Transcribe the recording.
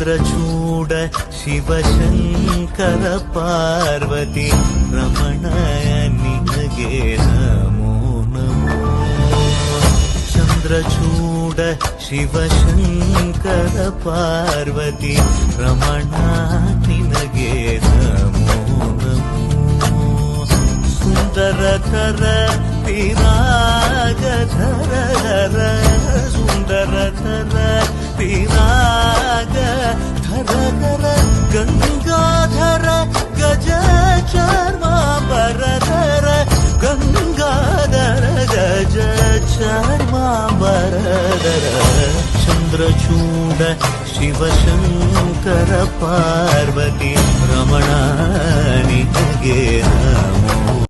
ಚಂದ್ರಚೂಡ ಶಿವಶಂಕರ ಪಾರ್ವತಿ ರಮಣ ನಿನಗೆ ನಮೋ ನಮೋ. ಚಂದ್ರಚೂಡ ಶಿವಶಂಕರ ಪಾರ್ವತಿ ರಮಣ ನಿನಗೆ ನಮೋ ನಮೋ. ಸುಂದರತರ ವಿರಾಗಧರ ಸುಂದರತರ ವಿರಾಗ ಧರಧರ ಗಂಗಾಧರ ಗಜ ಚರ್ಮಾಂಬರಧರ ಗಂಗಾಧರ ಗಜ ಚರ್ಮಾಂಬರಧರ. ಚಂದ್ರಚೂಡ ಶಿವಶಂಕರ ಪಾರ್ವತಿ ರಮಣ ನಿನಗೆ ನಮೋ.